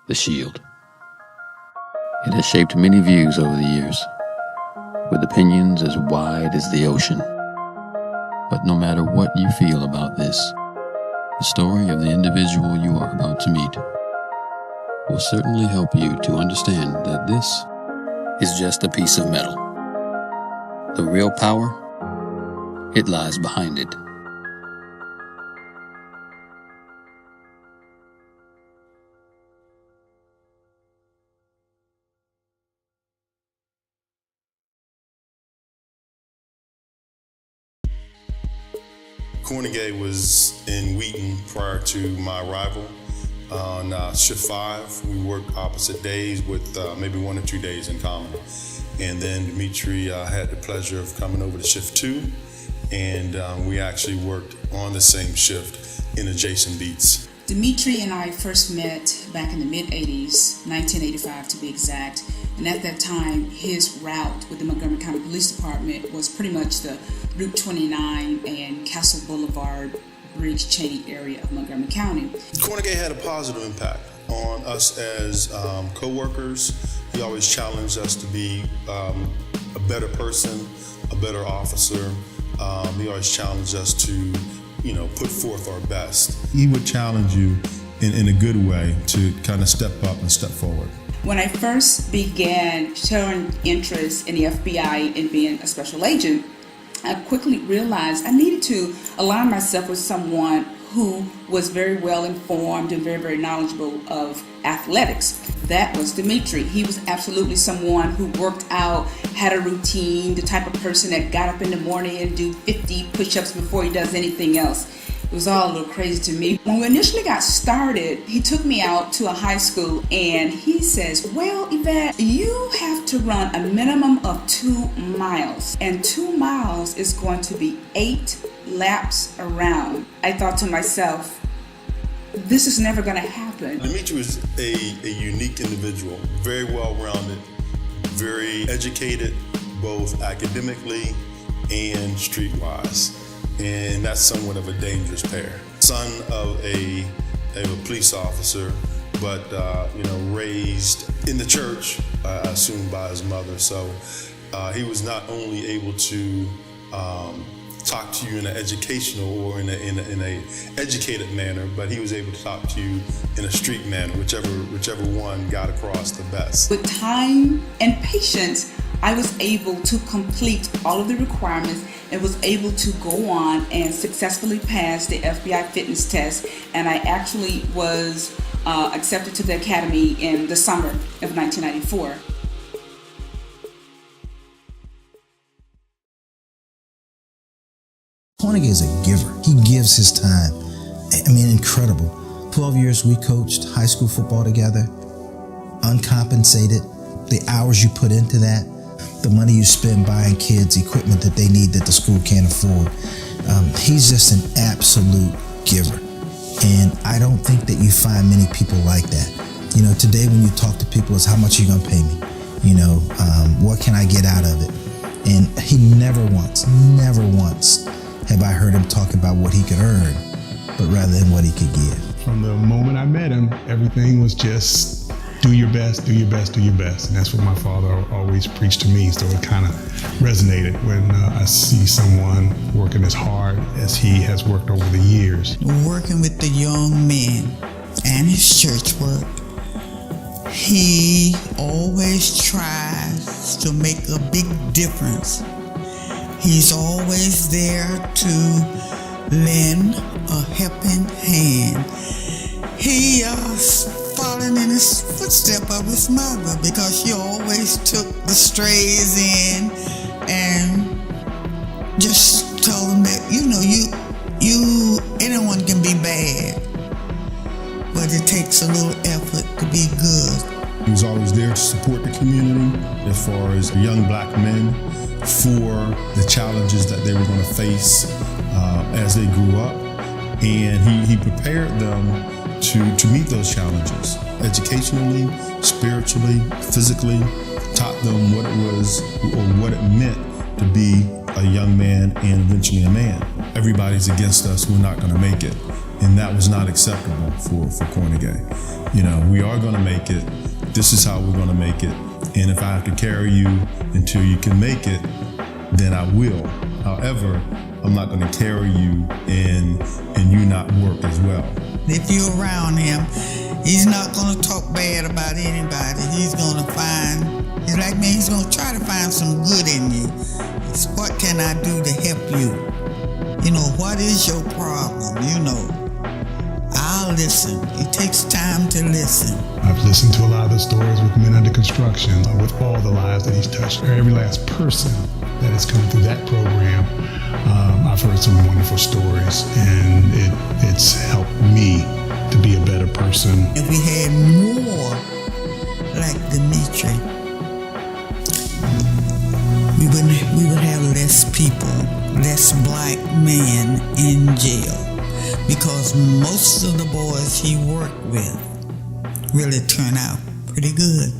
The Shield. It has shaped many views over the years, with opinions as wide as the ocean. But no matter what you feel about this, the story of the individual you are about to meet will certainly help you to understand that this is just a piece of metal. The real power, it lies behind it. Kornegay was in Wheaton prior to my arrival. On shift 5, we worked opposite days with maybe 1 or 2 days in common. And then Demetri had the pleasure of coming over to shift 2, and we actually worked on the same shift in adjacent beats. Demetri and I first met back in the mid-80s, 1985 to be exact. And at that time, his route with the Montgomery County Police Department was pretty much the Route 29 and Castle Boulevard, Briggs Cheney area of Montgomery County. Kornegay had a positive impact on us as co-workers. He always challenged us to be a better person, a better officer. He always challenged us to, put forth our best. He would challenge you in a good way to kind of step up and step forward. When I first began showing interest in the FBI and being a special agent, I quickly realized I needed to align myself with someone who was very well informed and very, very knowledgeable of athletics. That was Demetri. He was absolutely someone who worked out, had a routine, the type of person that got up in the morning and do 50 push-ups before he does anything else. It was all a little crazy to me. When we initially got started, he took me out to a high school and he says, well, Yvette, you have to run a minimum of 2 miles. And 2 miles is going to be 8 laps around. I thought to myself, this is never going to happen. Demetri was a unique individual, very well-rounded, very educated, both academically and streetwise. And that's somewhat of a dangerous pair. Son of a police officer, but raised in the church, I assume by his mother. So he was not only able to talk to you in an educational or in a educated manner, but he was able to talk to you in a street manner, whichever one got across the best. With time and patience, I was able to complete all of the requirements and was able to go on and successfully pass the FBI fitness test. And I actually was accepted to the academy in the summer of 1994. Kornegay is a giver. He gives his time. Incredible. 12 years we coached high school football together, uncompensated. The hours you put into that, the money you spend buying kids equipment that they need that the school can't afford. He's just an absolute giver. And I don't think that you find many people like that. Today when you talk to people, it's how much are you gonna pay me? What can I get out of it? And he never once have I heard him talk about what he could earn, but rather than what he could give. From the moment I met him, everything was just do your best, do your best, do your best. And that's what my father always preached to me. So it kind of resonated when I see someone working as hard as he has worked over the years. Working with the young men and his church work, he always tries to make a big difference. He's always there to lend a helping hand. He following in his footsteps of his mother because she always took the strays in and just told them that, anyone can be bad, but it takes a little effort to be good. He was always there to support the community as far as young black men for the challenges that they were going to face as they grew up. And he prepared them to meet those challenges educationally, spiritually, physically, taught them what it was or what it meant to be a young man and eventually a man. Everybody's against us, we're not going to make it. And that was not acceptable for Kornegay. We are going to make it. This is how we're going to make it. And if I have to carry you until you can make it, then I will. However, I'm not going to carry you and you not work as well. If you're around him, he's not going to talk bad about anybody. He's going to he's like me, he's going to try to find some good in you. So what can I do to help you? What is your problem? I'll listen. It takes time to listen. I've listened to a lot of the stories with Men Under Construction, with all the lives that he's touched. Every last person that has come through that program, I've heard some wonderful stories, and it's helped me to be a better person. If we had more like Demetri, we would have less people, less black men in jail, because most of the boys he worked with really turn out pretty good.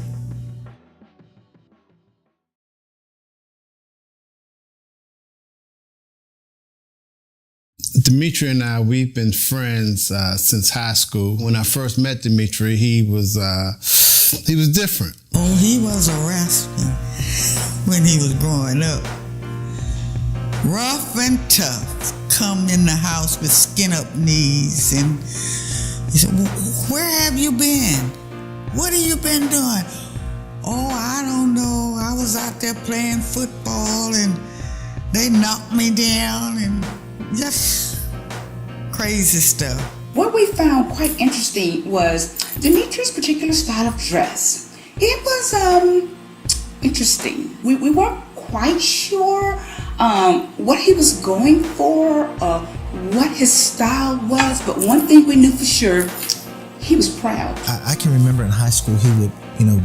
Demetri and I, we've been friends since high school. When I first met Demetri, he was different. Oh, he was a rascal when he was growing up. Rough and tough. Come in the house with skin-up knees, and he said, "Where have you been? What have you been doing?" "Oh, I don't know. I was out there playing football, and they knocked me down," and just crazy stuff. What we found quite interesting was Demetri's particular style of dress. It was interesting. We weren't quite sure what he was going for, what his style was, but one thing we knew for sure, he was proud. I can remember in high school he would,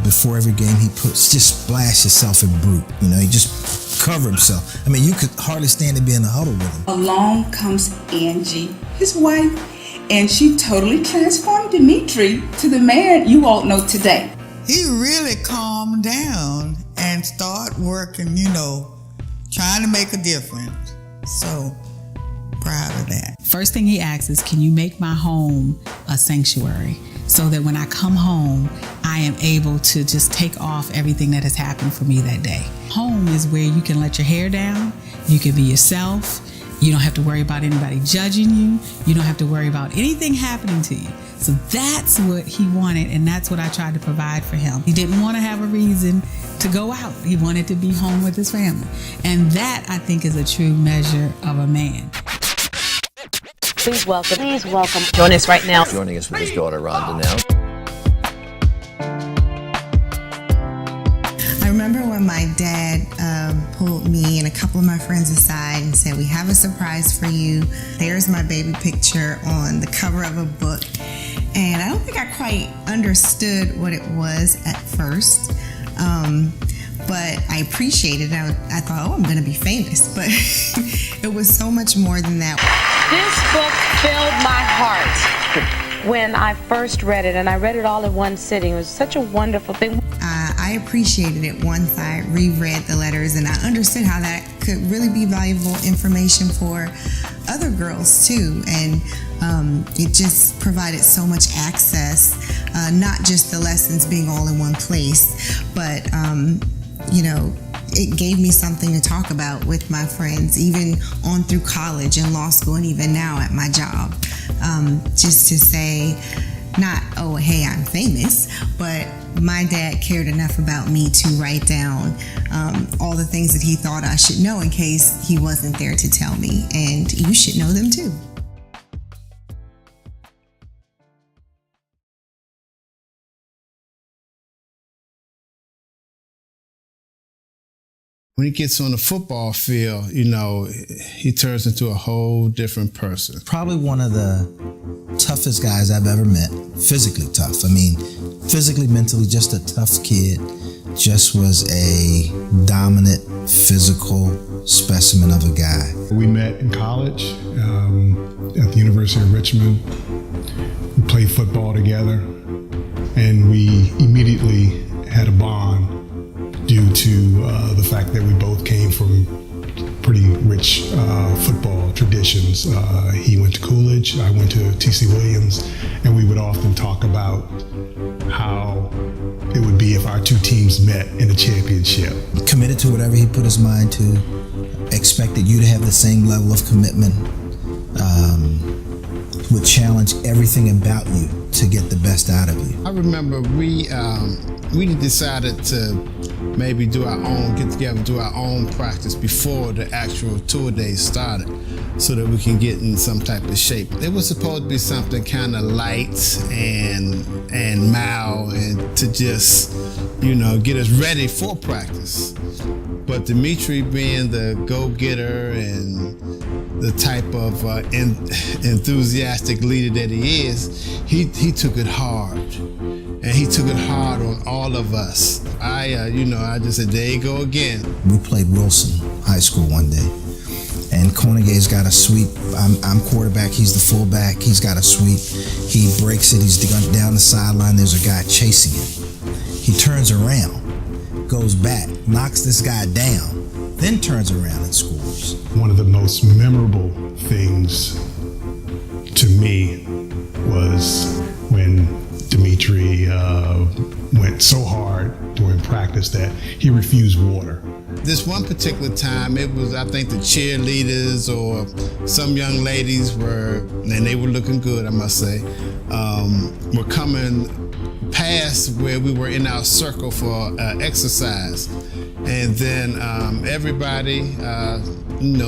before every game he just splash himself in Brute. He just cover himself. I mean, you could hardly stand to be in a huddle with him. Along comes Angie, his wife, and she totally transformed Demetri to the man you all know today. He really calmed down and started working, trying to make a difference. So proud of that. First thing he asks is, can you make my home a sanctuary so that when I come home, I am able to just take off everything that has happened for me that day. Home is where you can let your hair down, you can be yourself, you don't have to worry about anybody judging you, you don't have to worry about anything happening to you. So that's what he wanted, and that's what I tried to provide for him. He didn't want to have a reason to go out. He wanted to be home with his family. And that, I think, is a true measure of a man. Please welcome. Join us right now. Joining us with his daughter, Rhonda, now. I remember when my dad pulled me and a couple of my friends aside and said, "We have a surprise for you. There's my baby picture on the cover of a book." And I don't think I quite understood what it was at first, but I appreciated it. I thought, oh, I'm going to be famous. But it was so much more than that. This book filled my heart when I first read it, and I read it all in one sitting. It was such a wonderful thing. I appreciated it once I reread the letters, and I understood how that could really be valuable information for other girls too. And it just provided so much access, not just the lessons being all in one place, but it gave me something to talk about with my friends, even on through college and law school, and even now at my job. Just to say, not, oh, hey, I'm famous, but my dad cared enough about me to write down all the things that he thought I should know in case he wasn't there to tell me, and you should know them too. When he gets on the football field, he turns into a whole different person. Probably one of the toughest guys I've ever met. Physically tough. I mean, physically, mentally, just a tough kid. Just was a dominant, physical specimen of a guy. We met in college at the University of Richmond. We played football together, and we immediately had a bond due to the fact that we both came from pretty rich football tradition. competitions. He went to Coolidge, I went to T.C. Williams, and we would often talk about how it would be if our two teams met in a championship. Committed to whatever he put his mind to, expected you to have the same level of commitment, would challenge everything about you to get the best out of you. I remember we decided to maybe get together, do our own practice before the actual tour days started, so that we can get in some type of shape. It was supposed to be something kind of light and mild, and to just, get us ready for practice. But Demetri, being the go-getter and the type of enthusiastic leader that he is, he took it hard. And he took it hard on all of us. I just said, there you go again. We played Wilson High School one day, and Kornegay's got a sweep. I'm quarterback, he's the fullback. He's got a sweep. He breaks it, he's down the sideline. There's a guy chasing him. He turns around, goes back, knocks this guy down, then turns around and scores. One of the most memorable things to me was when Demetri went so hard during practice that he refused water. This one particular time, it was, I think, the cheerleaders or some young ladies and they were looking good, I must say, were coming past where we were in our circle for exercise. And then everybody,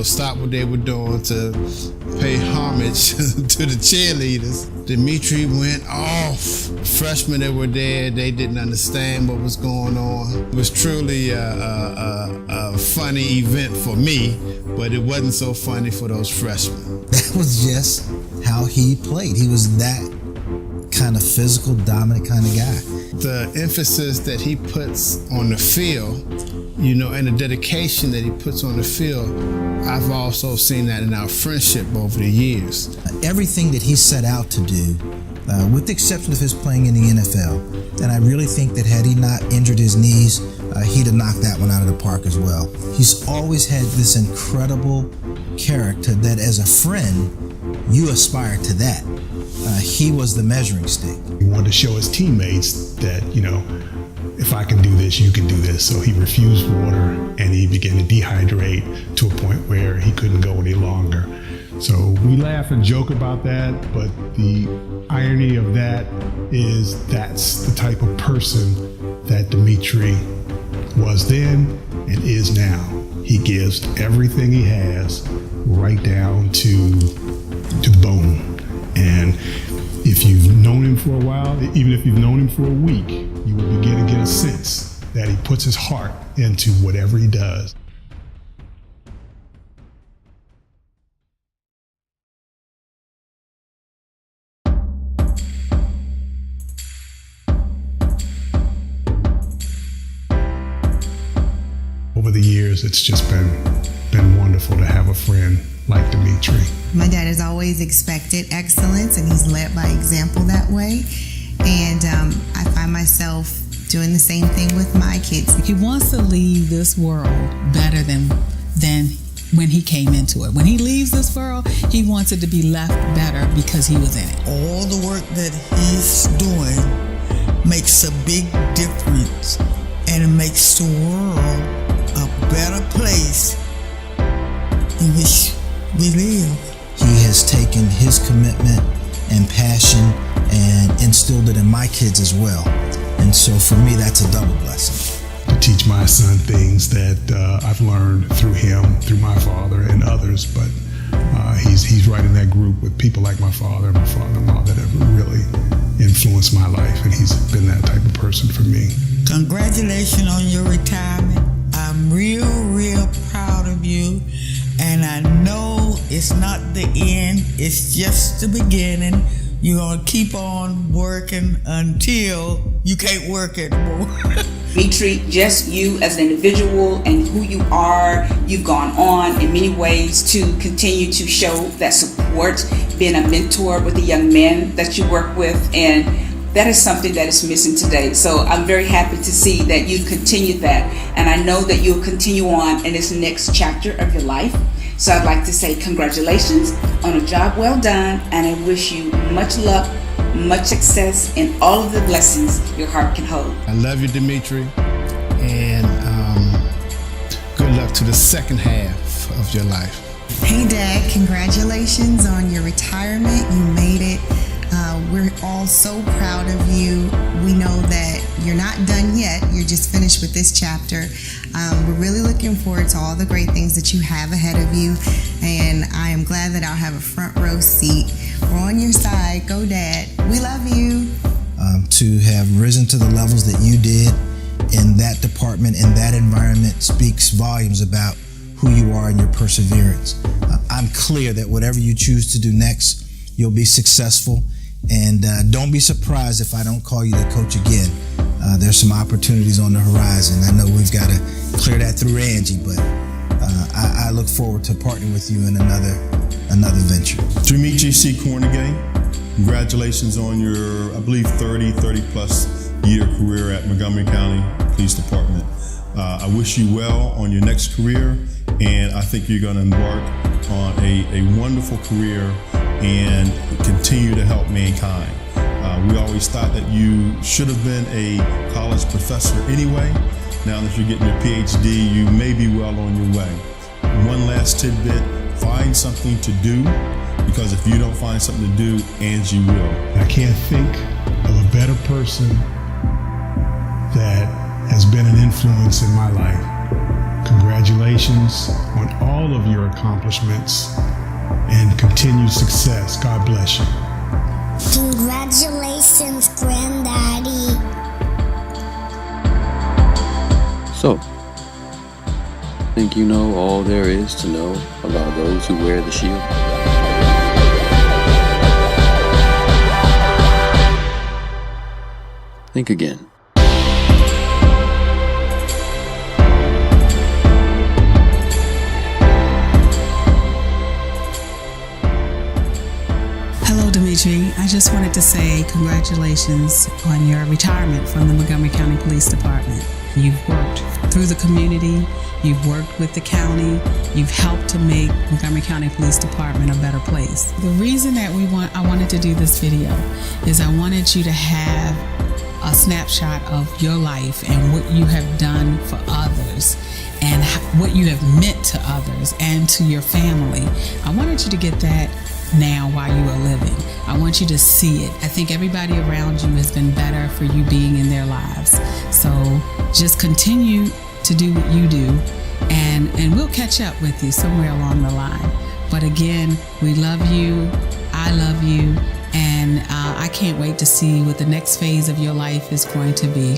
stopped what they were doing to pay homage to the cheerleaders. Demetri went off. Freshmen that were there, they didn't understand what was going on. It was truly a funny event for me, but it wasn't so funny for those freshmen. That was just how he played. He was that kind of physical, dominant kind of guy. The emphasis that he puts on the field, and the dedication that he puts on the field, I've also seen that in our friendship over the years. Everything that he set out to do, with the exception of his playing in the NFL, and I really think that had he not injured his knees, he'd have knocked that one out of the park as well. He's always had this incredible character that as a friend, you aspire to that. He was the measuring stick. He wanted to show his teammates that, if I can do this, you can do this. So he refused water, and he began to dehydrate to a point where he couldn't go any longer. So we laugh and joke about that, but the irony of that is that's the type of person that Demetri was then and is now. He gives everything he has right down to the bone. And if you've known him for a while, even if you've known him for a week, you will begin to get a sense that he puts his heart into whatever he does. Over the years, it's just been wonderful to have a friend like Demetri. My dad has always expected excellence, and he's led by example that way. And I find myself doing the same thing with my kids. He wants to leave this world better than when he came into it. When he leaves this world, he wants it to be left better because he was in it. All the work that he's doing makes a big difference, and it makes the world a better place in which we live. He has taken his commitment and passion and instilled it in my kids as well. And so for me, that's a double blessing. To teach my son things that I've learned through him, through my father and others, but he's right in that group with people like my father and my father-in-law that have really influenced my life, and he's been that type of person for me. Congratulations on your retirement. I'm real proud of you, and I know it's not the end, it's just the beginning. You're gonna keep on working until you can't work anymore. Demetri, just you as an individual and who you are, you've gone on in many ways to continue to show that support, being a mentor with the young men that you work with, and that is something that is missing today. So I'm very happy to see that you've continued that, and I know that you'll continue on in this next chapter of your life. So I'd like to say congratulations on a job well done, and I wish you much luck, much success, and all of the blessings your heart can hold. I love you, Demetri, and good luck to the second half of your life. Hey Dad, congratulations on your retirement. You made it. We're all so proud of you. We know that you're not done yet. You're just finished with this chapter. We're really looking forward to all the great things that you have ahead of you. And I am glad that I'll have a front row seat. We're on your side. Go Dad. We love you. To have risen to the levels that you did in that department, in that environment, speaks volumes about who you are and your perseverance. I'm clear that whatever you choose to do next, you'll be successful. And don't be surprised if I don't call you to coach again. There's some opportunities on the horizon. I know we've got to clear that through Angie, but I look forward to partnering with you in another venture. Demetri Kornegay, congratulations on your, I believe, 30 plus year career at Montgomery County Police Department. I wish you well on your next career, and I think you're going to embark on a wonderful career and continue to help mankind. We always thought that you should have been a college professor anyway. Now that you're getting your PhD, you may be well on your way. One last tidbit, find something to do, because if you don't find something to do, Angie will. I can't think of a better person that has been an influence in my life. Congratulations on all of your accomplishments and continued success. God bless you. Congratulations, Granddaddy. So, I think you know all there is to know about those who wear the shield. Think again. Hello, Demetri. I just wanted to say congratulations on your retirement from the Montgomery County Police Department. You've worked through the community, you've worked with the county, you've helped to make Montgomery County Police Department a better place. The reason that I wanted to do this video is I wanted you to have a snapshot of your life and what you have done for others and what you have meant to others and to your family. I wanted you to get that now while you are living. I want you to see it. I think everybody around you has been better for you being in their lives. So just continue to do what you do, and we'll catch up with you somewhere along the line. But again, we love you. I love you. And I can't wait to see what the next phase of your life is going to be.